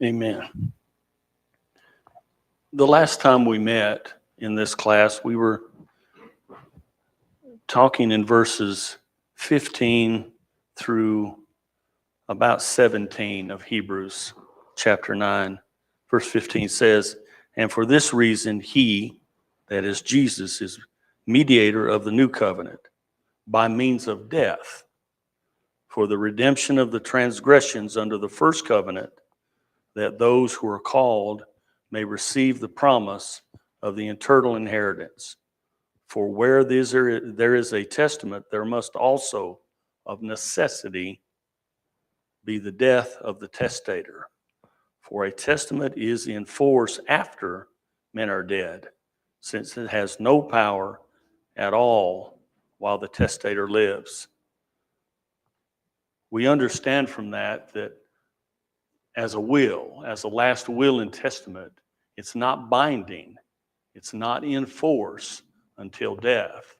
Amen. The last time we met in this class, we were talking in verses 15 through about 17 of Hebrews chapter 9. Verse 15 says, "And for this reason he," that is Jesus, is mediator of the new covenant by means of death, for the redemption of the transgressions under the first covenant, that those who are called may receive the promise of the eternal inheritance. For where there is a testament, there must also of necessity be the death of the testator. For a testament is in force after men are dead, since it has no power at all while the testator lives." We understand from that as a will, as a last will and testament, it's not binding, it's not in force until death.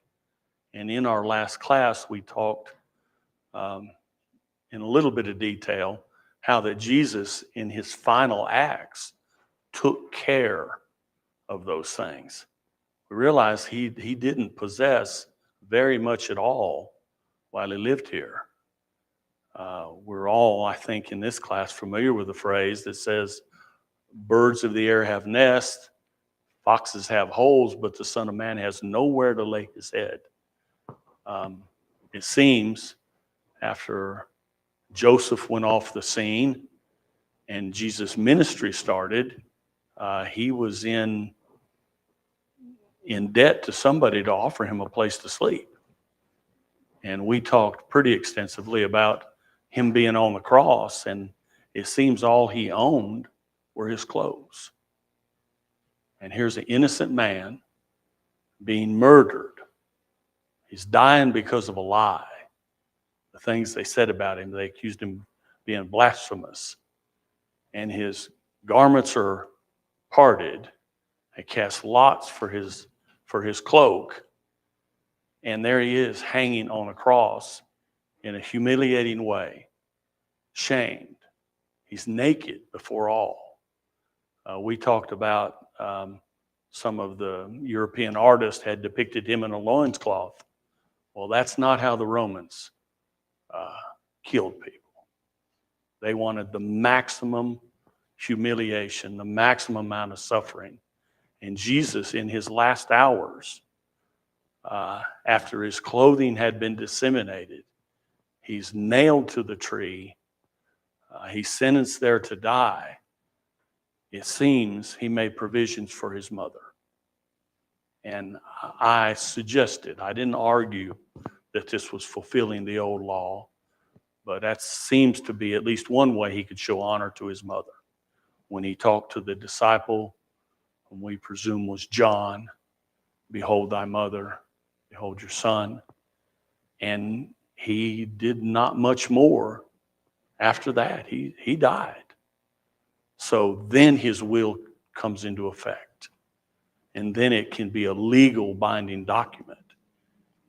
And in our last class, we talked in a little bit of detail how that Jesus, in his final acts, took care of those things. We realize he didn't possess very much at all while he lived here. We're all, I think, in this class familiar with the phrase that says, "Birds of the air have nests, foxes have holes, but the Son of Man has nowhere to lay his head." It seems after Joseph went off the scene and Jesus' ministry started, he was in debt to somebody to offer him a place to sleep. And we talked pretty extensively about him being on the cross, and it seems all he owned were his clothes. And here's an innocent man being murdered. He's dying because of a lie. The things they said about him, they accused him of being blasphemous. And his garments are parted. They cast lots for his cloak. And there he is hanging on a cross in a humiliating way, shamed. He's naked before all. We talked about some of the European artists had depicted him in a loincloth. Well, that's not how the Romans killed people. They wanted the maximum humiliation, the maximum amount of suffering. And Jesus, in his last hours, after his clothing had been disseminated, he's nailed to the tree. He's sentenced there to die. It seems he made provisions for his mother. And I suggested, I didn't argue that this was fulfilling the old law, but that seems to be at least one way he could show honor to his mother. When he talked to the disciple, whom we presume was John, "Behold thy mother, behold your son." And he did not much more after that. He died. So then his will comes into effect. And then it can be a legal binding document.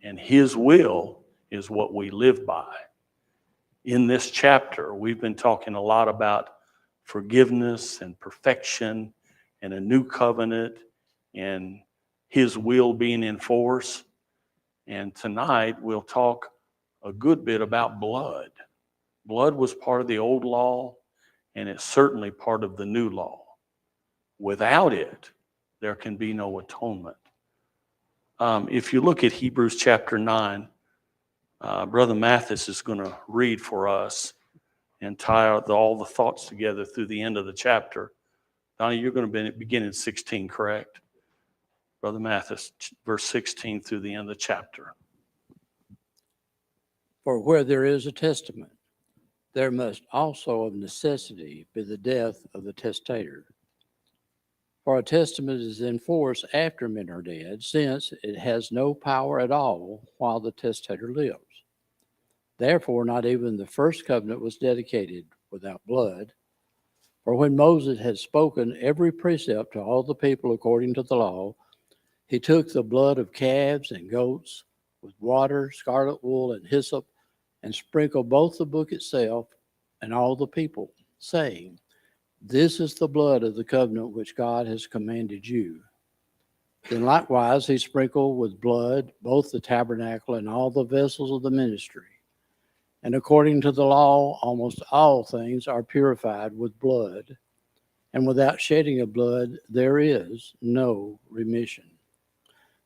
And his will is what we live by. In this chapter, we've been talking a lot about forgiveness and perfection and a new covenant and his will being in force. And tonight we'll talk a good bit about blood. Blood was part of the old law, and it's certainly part of the new law. Without it, there can be no atonement. If you look at Hebrews chapter 9, Brother Mathis is going to read for us and tie all the thoughts together through the end of the chapter. Donnie, you're going to begin in 16, correct? Brother Mathis, verse 16 through the end of the chapter. "For where there is a testament, there must also of necessity be the death of the testator. For a testament is in force after men are dead, since it has no power at all while the testator lives. Therefore, not even the first covenant was dedicated without blood. For when Moses had spoken every precept to all the people according to the law, he took the blood of calves and goats with water, scarlet wool, and hyssop, and sprinkled both the book itself and all the people, saying, This is the blood of the covenant which God has commanded you. Then likewise he sprinkled with blood both the tabernacle and all the vessels of the ministry. And according to the law, almost all things are purified with blood, and without shedding of blood there is no remission.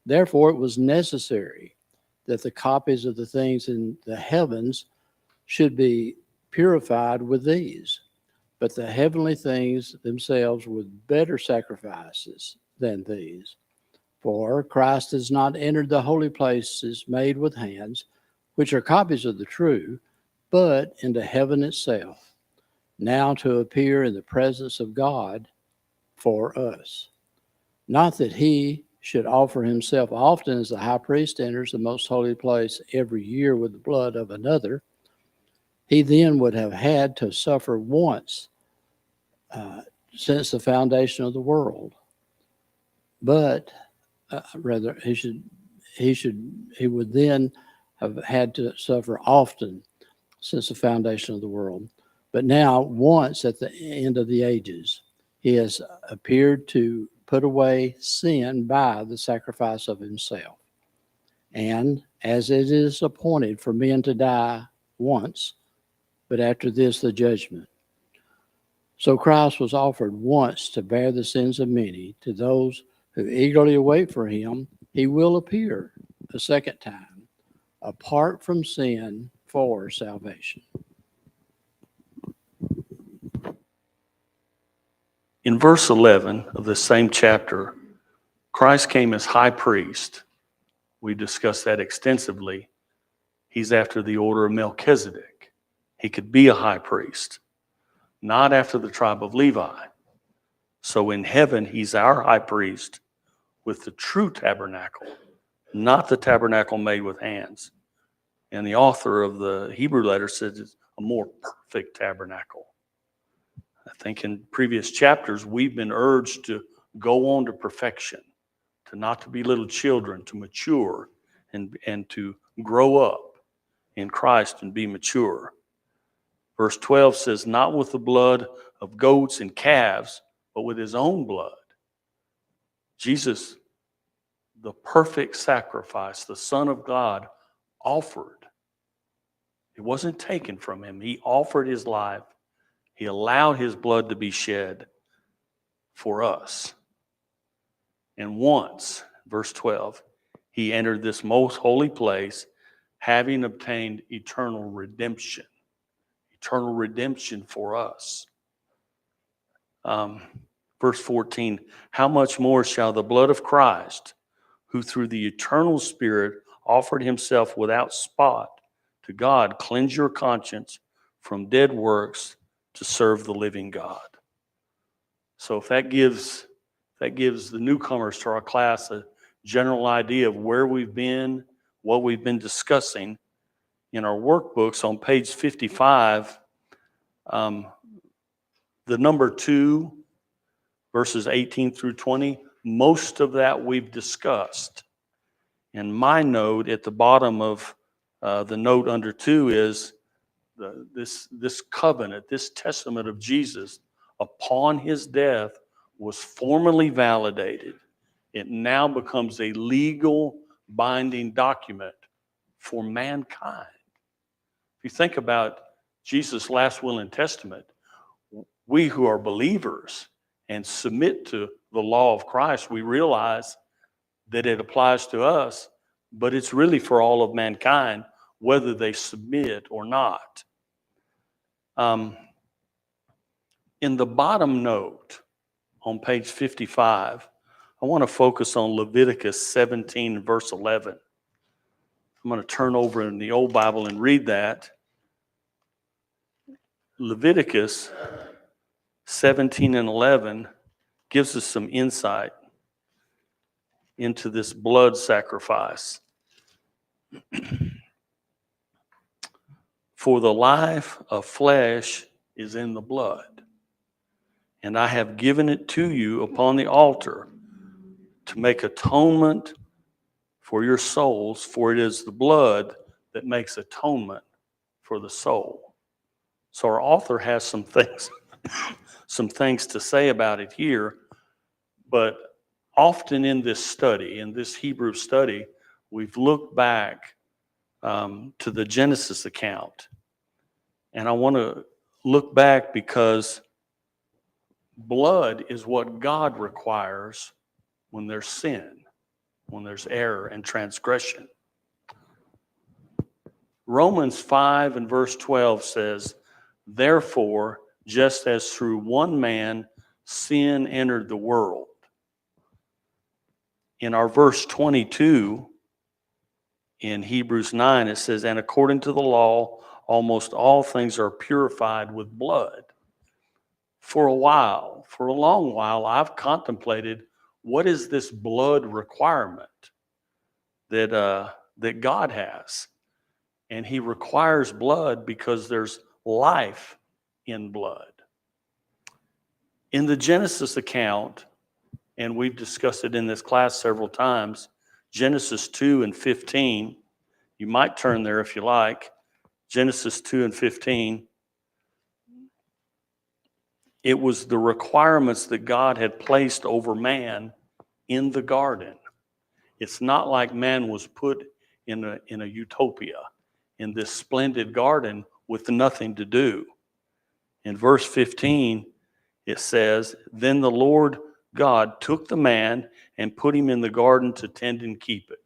Therefore it was necessary that the copies of the things in the heavens should be purified with these, but the heavenly things themselves with better sacrifices than these. For Christ has not entered the holy places made with hands, which are copies of the true, but into heaven itself, now to appear in the presence of God for us. Not that he should offer himself often, as the high priest enters the most holy place every year with the blood of another. He then would have had to suffer once since the foundation of the world. But rather, he would then have had to suffer often since the foundation of the world. But now, once at the end of the ages, he has appeared to put away sin by the sacrifice of himself. And as it is appointed for men to die once, but after this the judgment. So Christ was offered once to bear the sins of many. To those who eagerly await for him, he will appear a second time, apart from sin, for salvation. In verse 11 of the same chapter, Christ came as high priest. We discussed that extensively. He's after the order of Melchizedek. He could be a high priest, not after the tribe of Levi. So in heaven, he's our high priest with the true tabernacle, not the tabernacle made with hands. And the author of the Hebrew letter says it's a more perfect tabernacle. I think in previous chapters, we've been urged to go on to perfection, to not to be little children, to mature and to grow up in Christ and be mature. Verse 12 says, not with the blood of goats and calves, but with his own blood. Jesus, the perfect sacrifice, the Son of God, offered. It wasn't taken from him. He offered his life. He allowed his blood to be shed for us. And once, verse 12, he entered this most holy place, having obtained eternal redemption. Eternal redemption for us. Verse 14, how much more shall the blood of Christ, who through the eternal Spirit offered himself without spot to God, cleanse your conscience from dead works to serve the living God. So if that gives the newcomers to our class a general idea of where we've been, what we've been discussing, in our workbooks on page 55, the number 2, verses 18 through 20, most of that we've discussed. And my note at the bottom of the note under 2 is this covenant, this testament of Jesus upon his death was formally validated. It now becomes a legal binding document for mankind. If you think about Jesus' last will and testament, we who are believers and submit to the law of Christ, we realize that it applies to us, but it's really for all of mankind, whether they submit or not. In the bottom note on page 55, I want to focus on Leviticus 17, verse 11. I'm going to turn over in the old Bible and read that. Leviticus 17 and 11 gives us some insight into this blood sacrifice. For the life of flesh is in the blood, and I have given it to you upon the altar to make atonement for your souls, for it is the blood that makes atonement for the soul. So our author has some things some things to say about it here, but often in this study, in this Hebrew study, we've looked back to the Genesis account. And I want to look back because blood is what God requires when there's sin, when there's error and transgression. Romans 5 and verse 12 says, therefore, just as through one man sin entered the world. In our verse 22 in Hebrews 9, it says, and according to the law, almost all things are purified with blood. For a long while, I've contemplated what is this blood requirement that God has. And he requires blood because there's life in blood. In the Genesis account, and we've discussed it in this class several times, Genesis 2 and 15, you might turn there if you like, Genesis 2 and 15, it was the requirements that God had placed over man in the garden. It's not like man was put in a utopia, in this splendid garden with nothing to do. In verse 15, it says, then the Lord God took the man and put him in the garden to tend and keep it.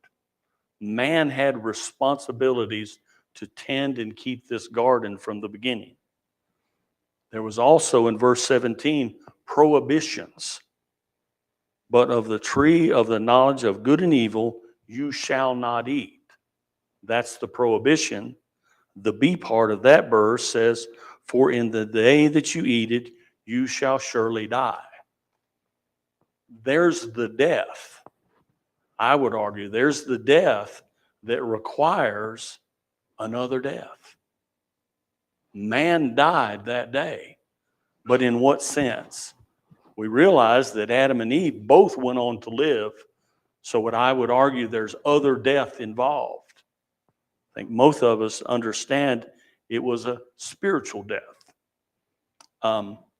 Man had responsibilities to tend and keep this garden from the beginning. There was also in verse 17 prohibitions. But of the tree of the knowledge of good and evil, you shall not eat. That's the prohibition. The B part of that verse says, for in the day that you eat it, you shall surely die. There's the death. I would argue there's the death that requires another death. Man died that day, but in what sense? We realize that Adam and Eve both went on to live, so what I would argue there's other death involved. I think most of us understand it was a spiritual death.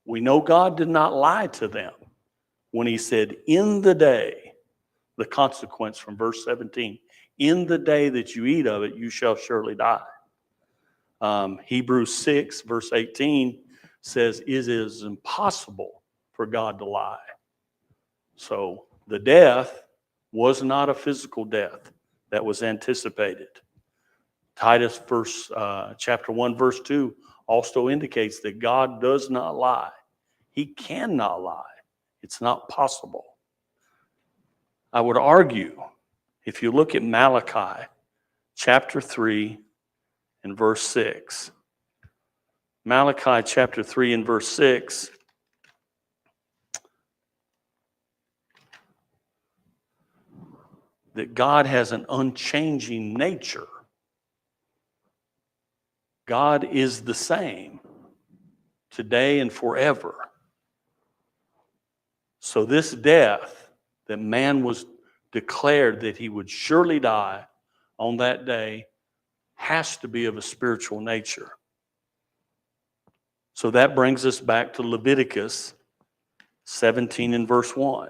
We know God did not lie to them when he said, in the day, the consequence from verse 17, in the day that you eat of it, you shall surely die. Hebrews 6, verse 18 says, it is impossible for God to lie. So the death was not a physical death that was anticipated. Titus chapter 1, verse 2 also indicates that God does not lie. He cannot lie. It's not possible. I would argue, if you look at Malachi chapter 3 and verse 6, Malachi chapter 3 and verse 6, that God has an unchanging nature. God is the same today and forever. So this death that man was declared that he would surely die on that day has to be of a spiritual nature. So that brings us back to Leviticus 17 and verse 1.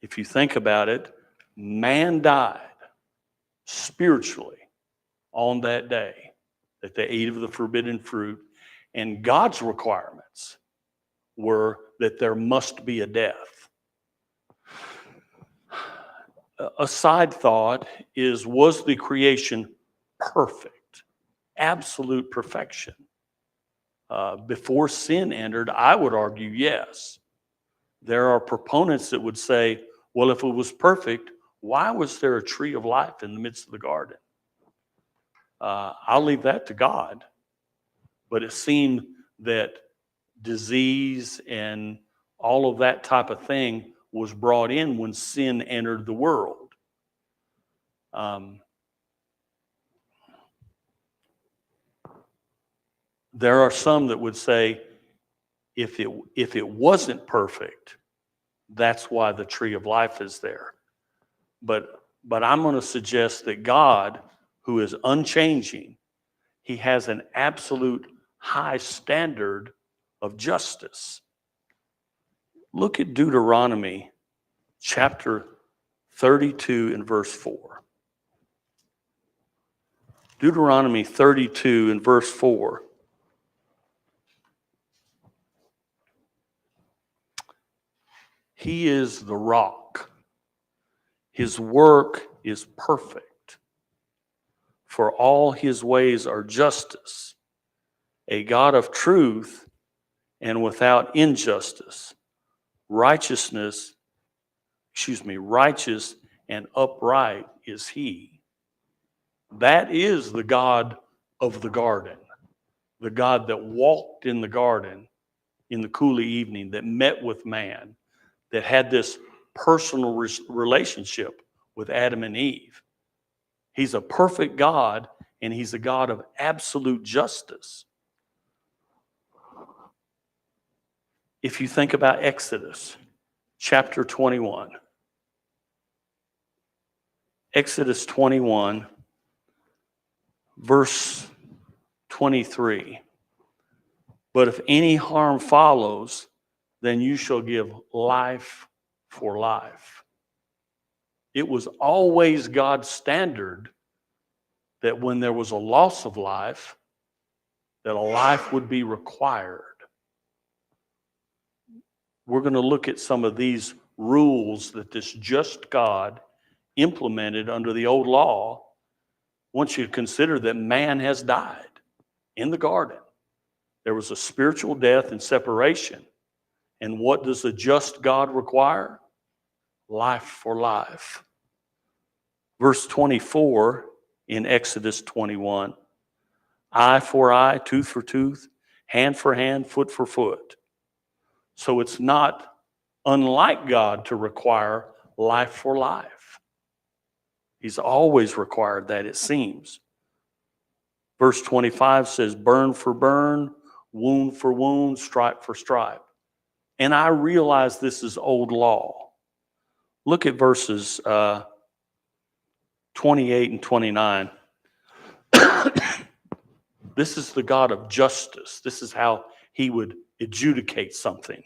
If you think about it, man died spiritually on that day that they ate of the forbidden fruit, and God's requirements were that there must be a death. A side thought is, was the creation perfect? Absolute perfection. Before sin entered, I would argue yes. There are proponents that would say, well, if it was perfect, why was there a tree of life in the midst of the garden? I'll leave that to God. But it seemed that disease and all of that type of thing was brought in when sin entered the world. There are some that would say, if it wasn't perfect, that's why the tree of life is there. But I'm going to suggest that God, who is unchanging, he has an absolute high standard of justice. Look at Deuteronomy chapter 32 and verse 4. Deuteronomy 32 and verse 4. He is the rock. His work is perfect. For all his ways are justice, a God of truth and without injustice. Righteous and upright is he. That is the God of the garden, the God that walked in the garden in the cool of evening, that met with man, that had this personal relationship with Adam and Eve. He's a perfect God, and he's a God of absolute justice. If you think about Exodus chapter 21, Exodus 21, verse 23. But if any harm follows, then you shall give life for life. It was always God's standard that when there was a loss of life, that a life would be required. We're going to look at some of these rules that this just God implemented under the old law. Once you consider that man has died in the garden, there was a spiritual death and separation. And what does a just God require? Life for life. Verse 24 in Exodus 21, eye for eye, tooth for tooth, hand for hand, foot for foot. So it's not unlike God to require life for life. He's always required that, it seems. Verse 25 says, burn for burn, wound for wound, stripe for stripe. And I realize this is old law. Look at verses 28 and 29. This is the God of justice. This is how he would adjudicate something.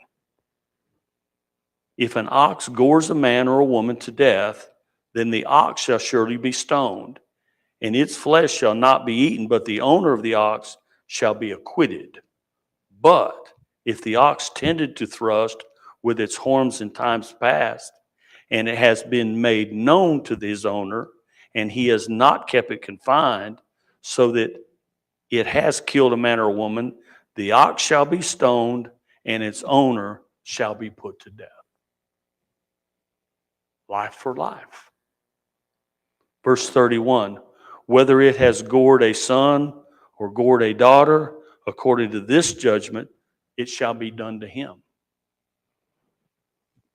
If an ox gores a man or a woman to death, then the ox shall surely be stoned, and its flesh shall not be eaten, but the owner of the ox shall be acquitted. But if the ox tended to thrust with its horns in times past, and it has been made known to his owner, and he has not kept it confined, so that it has killed a man or a woman, the ox shall be stoned, and its owner shall be put to death. Life for life. Verse 31, whether it has gored a son or gored a daughter, according to this judgment, it shall be done to him.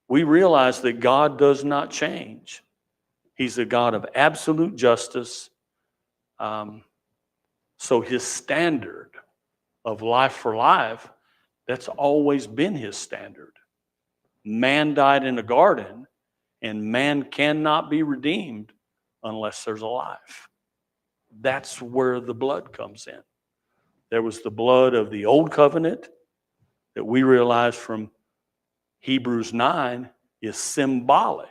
We realize that God does not change. He's a God of absolute justice. So his standard of life for life, that's always been his standard. Man died in a garden, and man cannot be redeemed unless there's a life. That's where the blood comes in. There was the blood of the old covenant that we realize from Hebrews 9 is symbolic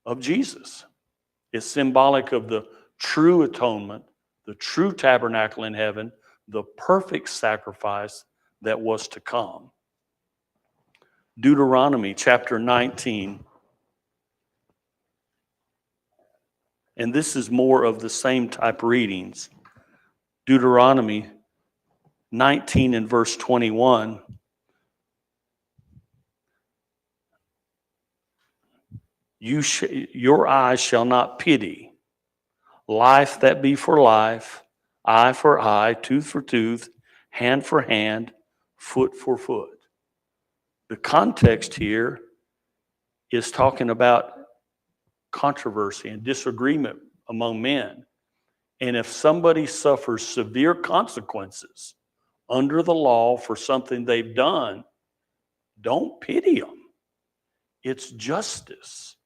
of Jesus. It's symbolic of the true atonement, the true tabernacle in heaven, the perfect sacrifice that was to come. Deuteronomy chapter 19. And this is more of the same type readings. Deuteronomy 19 and verse 21. Your eyes shall not pity. Life that be for life, eye for eye, tooth for tooth, hand for hand, foot for foot. The context here is talking about controversy and disagreement among men. And if somebody suffers severe consequences under the law for something they've done, don't pity them. It's justice.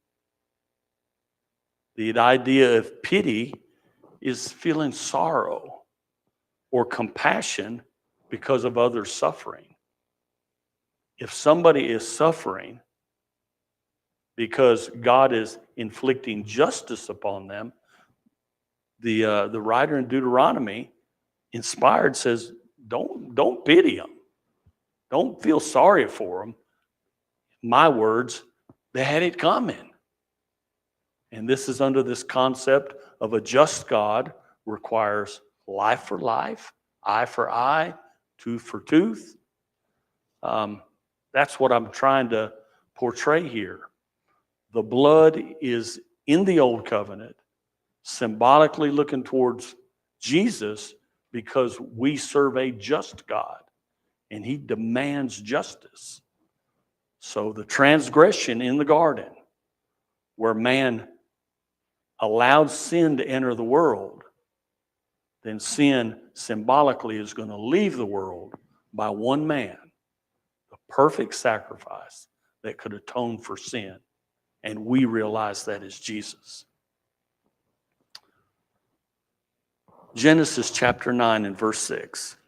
The idea of pity is feeling sorrow or compassion because of others' suffering. if somebody is suffering because God is inflicting justice upon them, the writer in Deuteronomy, inspired, says, don't pity them. Don't feel sorry for them. My words, they had it coming. And this is under this concept of a just God requires life for life, eye for eye, tooth for tooth. That's what I'm trying to portray here. The blood is in the old covenant, symbolically looking towards Jesus, because we serve a just God and he demands justice. So the transgression in the garden, where man allowed sin to enter the world, then sin symbolically is going to leave the world by one man, the perfect sacrifice that could atone for sin. And we realize that is Jesus. Genesis chapter 9 and verse 6.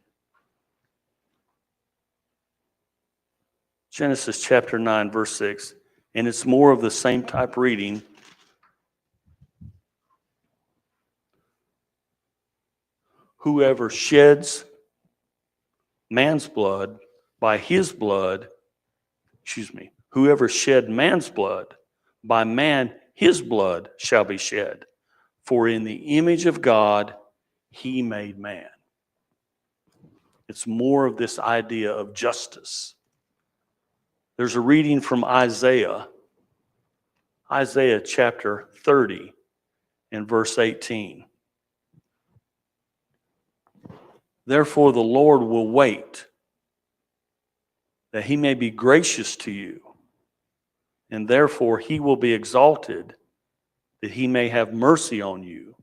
Genesis chapter 9, verse 6. And it's more of the same type reading. Whoever sheds man's blood, by his blood, whoever shed man's blood, by man his blood shall be shed. For in the image of God he made man. It's more of this idea of justice. There's a reading from Isaiah chapter 30 and verse 18. Therefore the Lord will wait, that he may be gracious to you, and therefore he will be exalted, that he may have mercy on you.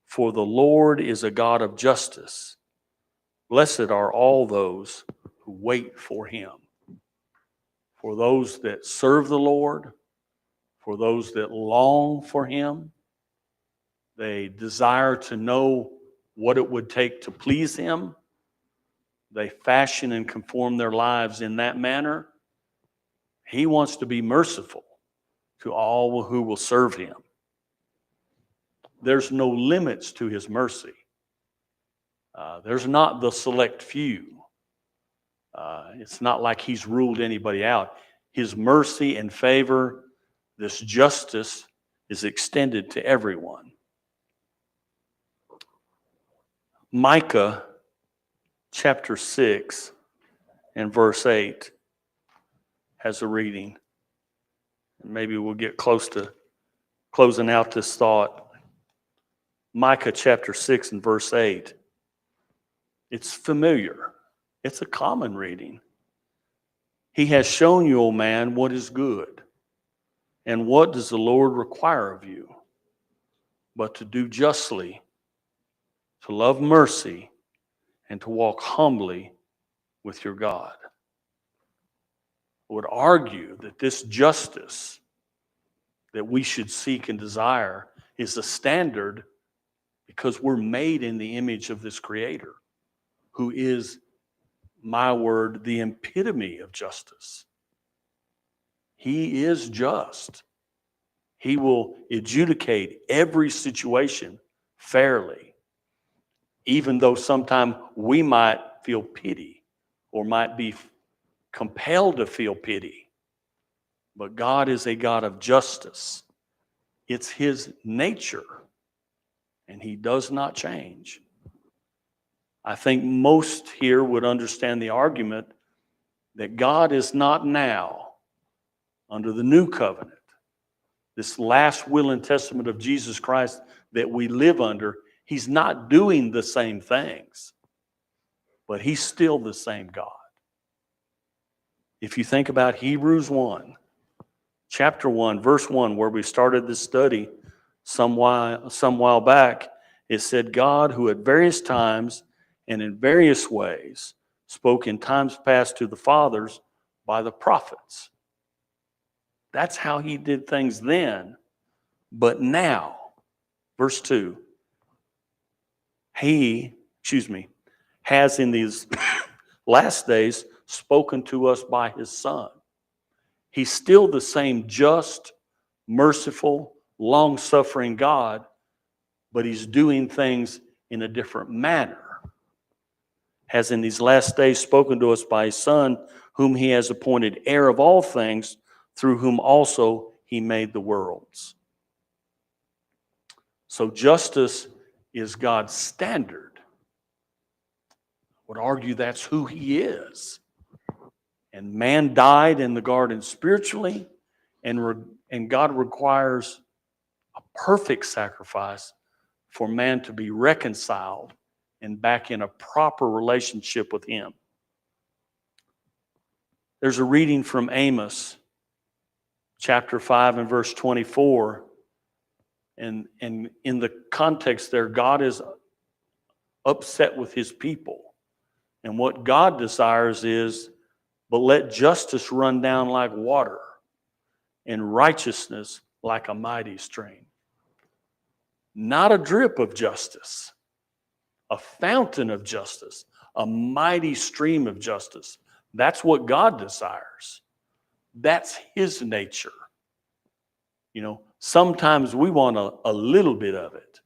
For the Lord is a God of justice. Blessed are all those who wait for him. For those that serve the Lord, for those that long for him, they desire to know what it would take to please him. They fashion and conform their lives in that manner. He wants to be merciful to all who will serve him. There's no limits to his mercy. There's not the select few. It's not like he's ruled anybody out. His mercy and favor, this justice, is extended to everyone. Micah chapter 6 and verse 8 has a reading. Maybe we'll get close to closing out this thought. Micah chapter 6 and verse 8. It's familiar. It's a common reading. He has shown you, O man, what is good. And what does the Lord require of you? But to do justly, to love mercy, and to walk humbly with your God. I would argue that this justice that we should seek and desire is a standard because we're made in the image of this Creator, who is, my word, the epitome of justice. He is just. He will adjudicate every situation fairly, even though sometimes we might feel pity or might be compelled to feel pity. But God is a God of justice. It's his nature, and he does not change. I think most here would understand the argument that God is not now, under the new covenant, this last will and testament of Jesus Christ that we live under, he's not doing the same things, but he's still the same God. If you think about Hebrews 1, chapter 1, verse 1, where we started this study some while back, it said, God, who at various times and in various ways spoke in times past to the fathers by the prophets. That's how he did things then. But now, verse 2, he has in these last days spoken to us by his Son. He's still the same just, merciful, long-suffering God, but he's doing things in a different manner. Has in these last days spoken to us by his Son, whom he has appointed heir of all things, through whom also he made the worlds. So justice is God's standard. I would argue that's who he is. And man died in the garden spiritually, and God requires a perfect sacrifice for man to be reconciled and back in a proper relationship with him. There's a reading from Amos, chapter 5 and verse 24. And in the context there, God is upset with his people. And what God desires is, but let justice run down like water and righteousness like a mighty stream. Not a drip of justice, a fountain of justice, a mighty stream of justice. That's what God desires. That's his nature. You know, sometimes we want a little bit of it.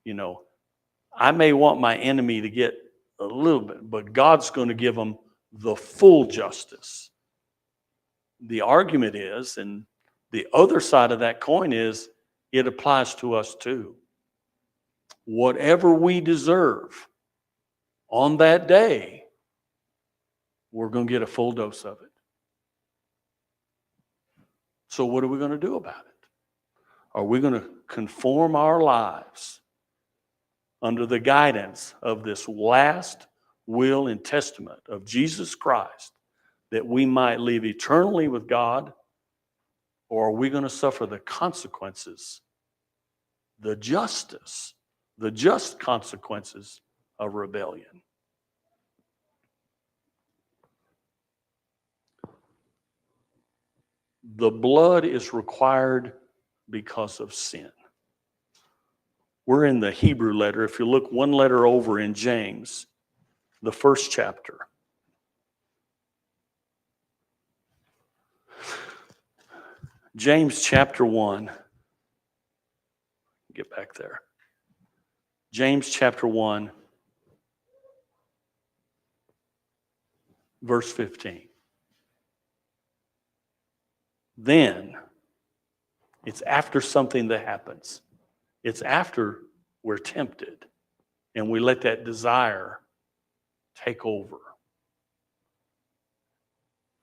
You know, I may want my enemy to get a little bit, but God's going to give them the full justice. The argument is, and the other side of that coin is, it applies to us too. Whatever we deserve on that day, we're going to get a full dose of it. So what are we going to do about it? Are we going to conform our lives under the guidance of this last will and testament of Jesus Christ, that we might live eternally with God? Or are we going to suffer the consequences, the just consequences of rebellion? The blood is required because of sin. We're in the Hebrew letter. If you look one letter over in James, the first chapter. James chapter 1. Get back there. James chapter 1, verse 15. Then, it's after something that happens. It's after we're tempted and we let that desire take over.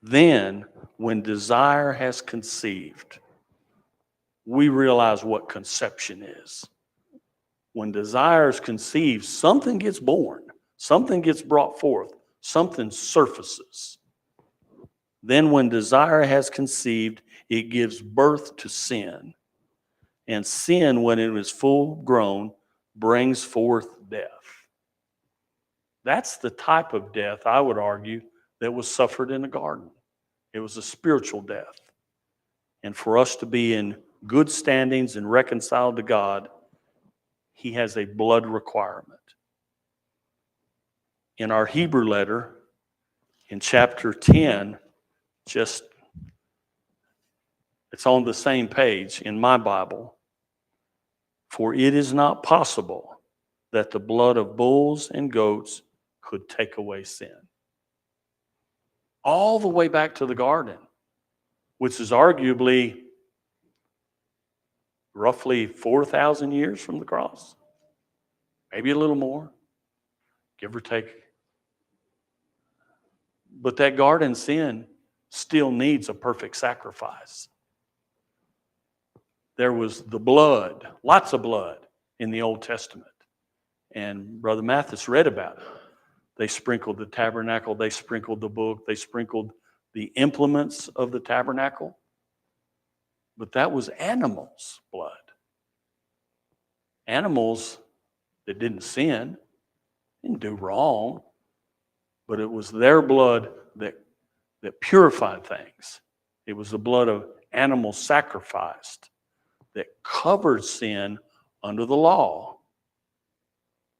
Then, when desire has conceived, we realize what conception is. When desire is conceived, something gets born, something gets brought forth, something surfaces. Then when desire has conceived, it gives birth to sin. And sin, when it is full grown, brings forth death. That's the type of death, I would argue, that was suffered in the garden. It was a spiritual death. And for us to be in good standings and reconciled to God, he has a blood requirement. In our Hebrew letter, in chapter 10, it's on the same page in my Bible. For it is not possible that the blood of bulls and goats could take away sin. All the way back to the garden, which is arguably roughly 4,000 years from the cross. Maybe a little more, give or take. But that garden sin still needs a perfect sacrifice. There was the blood, lots of blood in the Old Testament. And Brother Mathis read about it. They sprinkled the tabernacle, they sprinkled the book, they sprinkled the implements of the tabernacle. But that was animals' blood. Animals that didn't sin, didn't do wrong, but it was their blood that purified things. It was the blood of animals sacrificed that covered sin under the law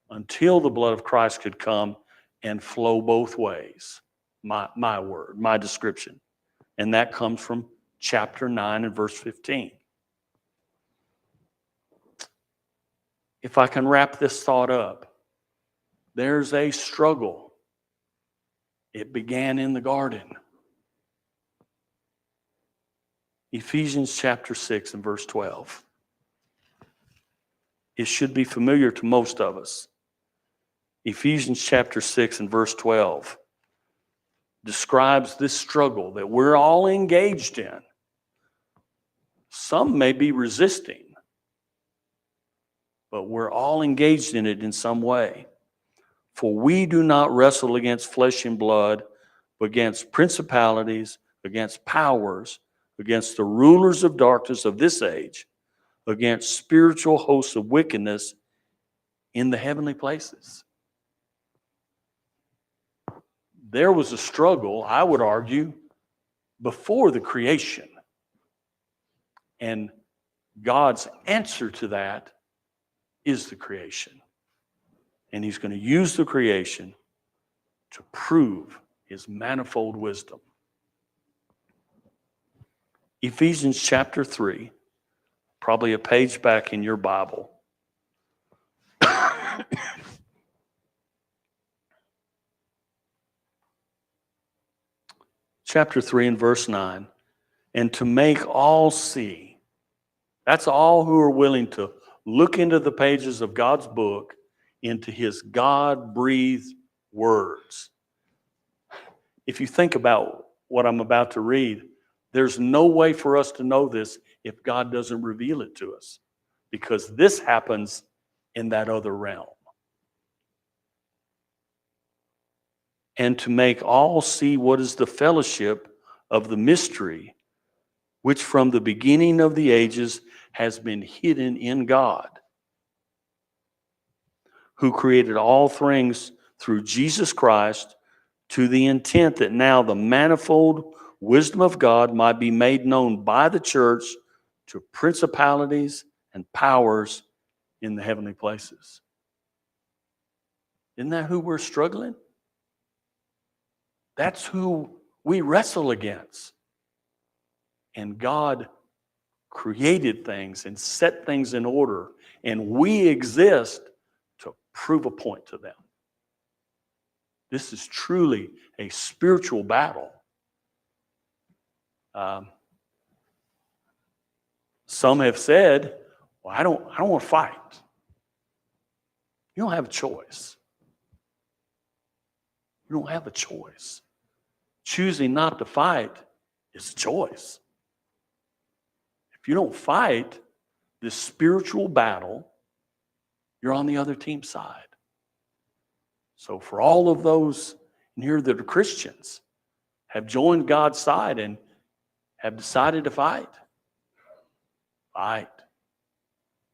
until the blood of Christ could come and flow both ways. my word, my description. And that comes from chapter 9 and verse 15. If I can wrap this thought up, there's a struggle. It began in the garden. Ephesians chapter 6 and verse 12. It should be familiar to most of us. Ephesians chapter 6 and verse 12 describes this struggle that we're all engaged in. Some may be resisting, but we're all engaged in it in some way. For we do not wrestle against flesh and blood, but against principalities, against powers, against the rulers of darkness of this age, against spiritual hosts of wickedness in the heavenly places. There was a struggle, I would argue, before the creation. And God's answer to that is the creation. And he's going to use the creation to prove his manifold wisdom. Ephesians chapter 3, probably a page back in your Bible. Chapter 3 and verse 9. And to make all see. That's all who are willing to look into the pages of God's book, into his God-breathed words. If you think about what I'm about to read, there's no way for us to know this if God doesn't reveal it to us, because this happens in that other realm. And to make all see what is the fellowship of the mystery, which from the beginning of the ages has been hidden in God, who created all things through Jesus Christ, to the intent that now the manifold wisdom of God might be made known by the church to principalities and powers in the heavenly places. Isn't that who we're struggling? That's who we wrestle against. And God created things and set things in order, and we exist to prove a point to them. This is truly a spiritual battle. Some have said, well, I don't want to fight. You don't have a choice. You don't have a choice. Choosing not to fight is a choice. If you don't fight this spiritual battle, you're on the other team's side. So for all of those in here that are Christians, have joined God's side and have decided to fight, fight.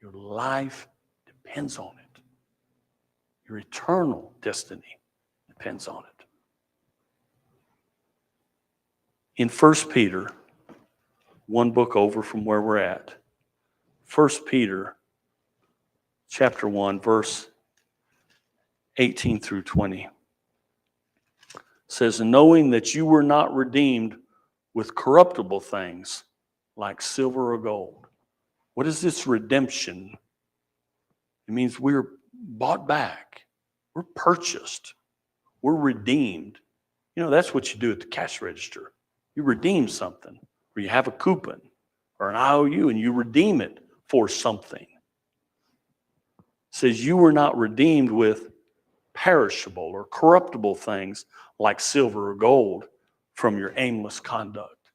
Your life depends on it. Your eternal destiny depends on it. In 1 Peter, one book over from where we're at, 1 Peter chapter 1, verse 18 through 20, says, knowing that you were not redeemed with corruptible things like silver or gold. What is this redemption? It means we're bought back. We're purchased. We're redeemed. You know, that's what you do at the cash register. You redeem something, or you have a coupon or an IOU and you redeem it for something. It says you were not redeemed with perishable or corruptible things like silver or gold from your aimless conduct.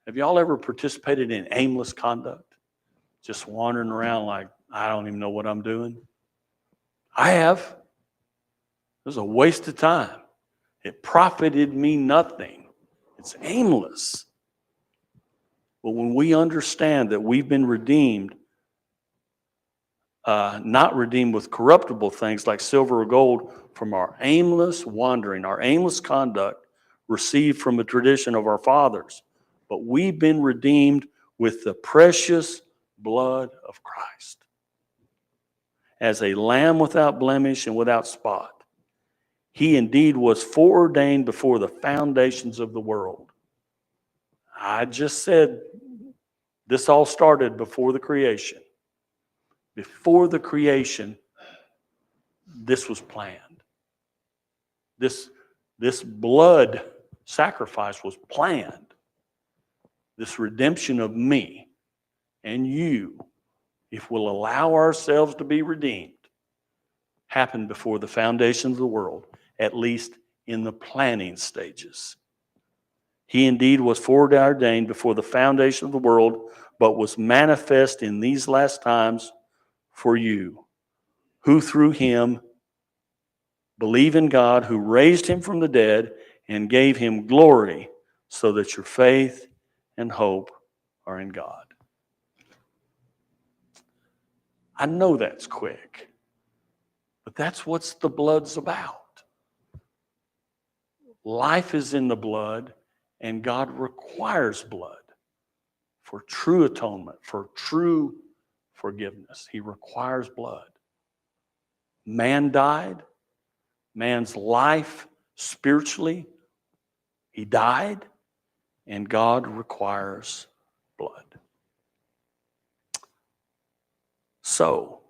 Have y'all ever participated in aimless conduct? Just wandering around like, I don't even know what I'm doing? I have. It was a waste of time. It profited me nothing. It's aimless. But when we understand that we've been redeemed, not redeemed with corruptible things like silver or gold from our aimless wandering, our aimless conduct received from a tradition of our fathers, but we've been redeemed with the precious blood of Christ. As a lamb without blemish and without spot, he indeed was foreordained before the foundations of the world. I just said this all started before the creation. Before the creation, this was planned. This blood sacrifice was planned. This redemption of me and you, if we'll allow ourselves to be redeemed, happened before the foundation of the world, at least in the planning stages. He indeed was foreordained before the foundation of the world, but was manifest in these last times for you, who through him believe in God, who raised him from the dead and gave him glory, so that your faith and hope are in God. I know that's quick, but that's what the blood's about. Life is in the blood, and God requires blood for true atonement, for true forgiveness. He requires blood. Man died. Man's life spiritually, he died, and God requires blood. So,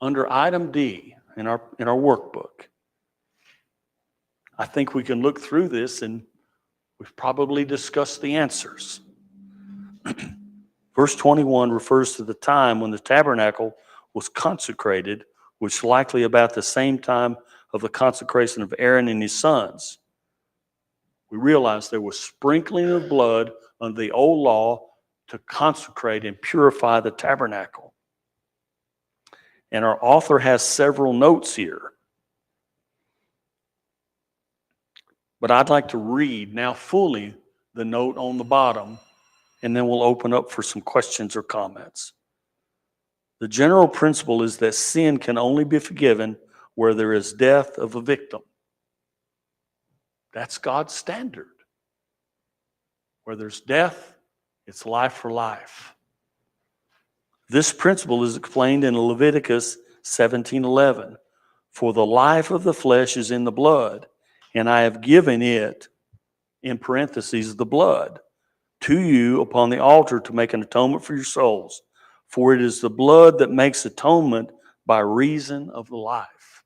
under item D in our workbook, I think we can look through this and we've probably discussed the answers. Verse 21 refers to the time when the tabernacle was consecrated, which likely about the same time of the consecration of Aaron and his sons. We realize there was sprinkling of blood under the old law to consecrate and purify the tabernacle. And our author has several notes here. But I'd like to read now fully the note on the bottom, and then we'll open up for some questions or comments. The general principle is that sin can only be forgiven where there is death of a victim. That's God's standard. Where there's death, it's life for life. This principle is explained in Leviticus 17:11. For the life of the flesh is in the blood, and I have given it, in parentheses, the blood, to you upon the altar to make an atonement for your souls. For it is the blood that makes atonement by reason of the life.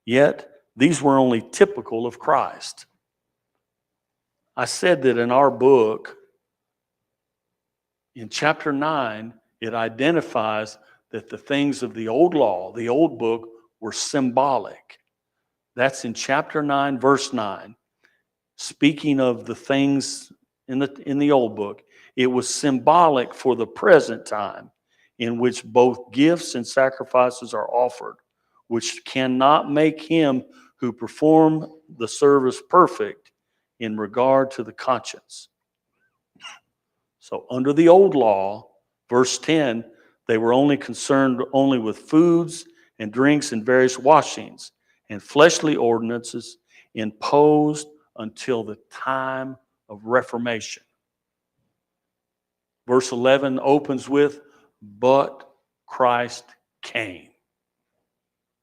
Yet, these were only typical of Christ. I said that in our book, in chapter 9, it identifies that the things of the old law, the old book, were symbolic. That's in chapter 9, verse 9. Speaking of the things in the old book, it was symbolic for the present time in which both gifts and sacrifices are offered, which cannot make him who performed the service perfect in regard to the conscience. So under the old law, verse 10, they were only concerned only with foods and drinks and various washings and fleshly ordinances imposed until the time of Reformation. Verse 11 opens with, but Christ came.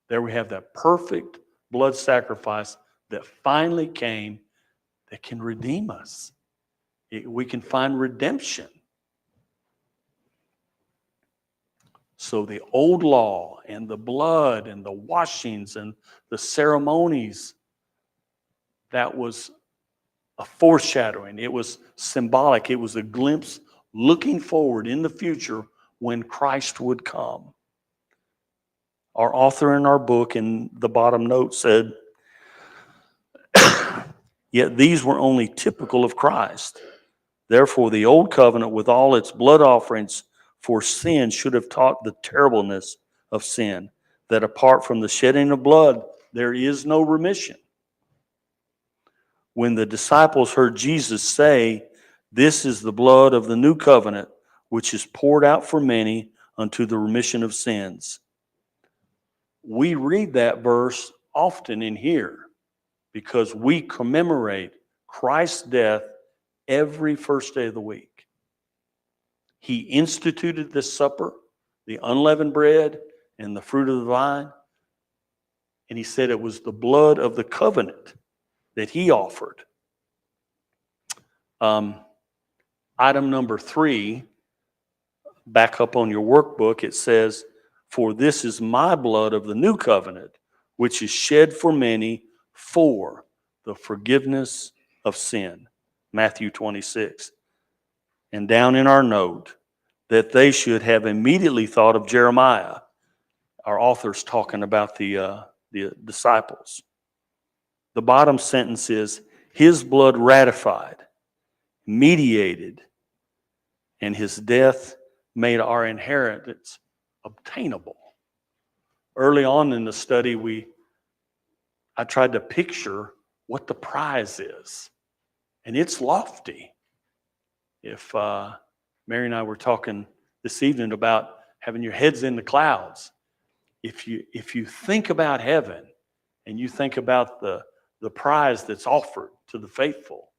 There we have that perfect blood sacrifice that finally came that can redeem us. We can find redemption. So the old law and the blood and the washings and the ceremonies, that was a foreshadowing. It was symbolic. It was a glimpse looking forward in the future when Christ would come. Our author in our book in the bottom note said, yet these were only typical of Christ. Therefore, the old covenant with all its blood offerings for sin should have taught the terribleness of sin, that apart from the shedding of blood, there is no remission. When the disciples heard Jesus say, this is the blood of the new covenant, which is poured out for many unto the remission of sins. We read that verse often in here because we commemorate Christ's death every first day of the week. He instituted this supper, the unleavened bread and the fruit of the vine, And he said it was the blood of the covenant that he offered. Item number 3, back up on your workbook, it says, "For this is my blood of the new covenant, which is shed for many for the forgiveness of sin." Matthew 26. And down in our note, that they should have immediately thought of Jeremiah. Our author's talking about the disciples. The bottom sentence is, his blood ratified, mediated, and his death made our inheritance obtainable. Early on in the study, I tried to picture what the prize is, and it's lofty. If Mary and I were talking this evening about having your heads in the clouds, if you think about heaven and you think about the prize that's offered to the faithful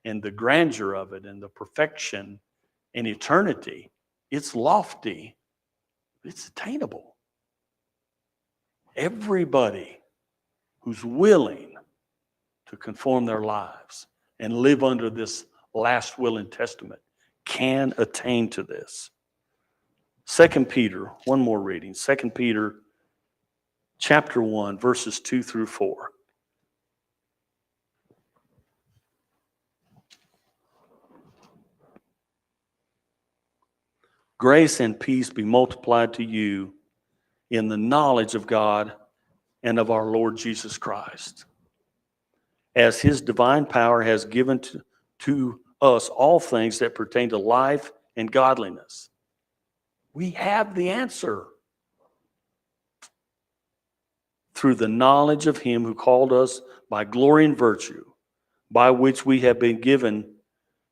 and the grandeur of it and the perfection and eternity, it's lofty, it's attainable. Everybody who's willing to conform their lives and live under this last will and testament can attain to this. 2 Peter, one more reading, 2 Peter chapter 1, verses 2 through 4. Grace and peace be multiplied to you in the knowledge of God and of our Lord Jesus Christ, as his divine power has given to us all things that pertain to life and godliness. We have the answer. Through the knowledge of him who called us by glory and virtue, by which we have been given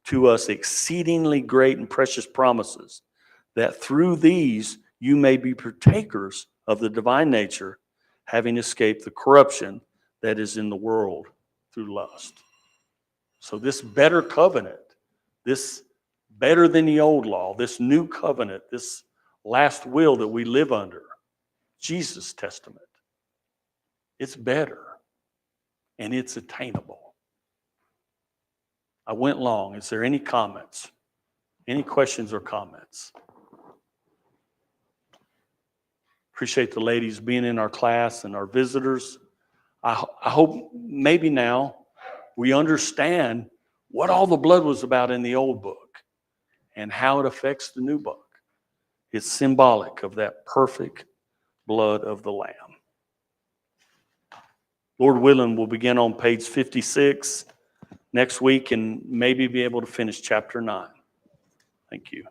to us exceedingly great and precious promises, that through these you may be partakers of the divine nature, having escaped the corruption that is in the world through lust. So this better covenant, this better than the old law, this new covenant, this last will that we live under, Jesus' testament, it's better and it's attainable. I went long. Is there any comments? Any questions or comments? Appreciate the ladies being in our class and our visitors. I hope maybe now we understand what all the blood was about in the old book and how it affects the new book. It's symbolic of that perfect blood of the Lamb. Lord willing, we'll begin on page 56 next week and maybe be able to finish chapter 9. Thank you.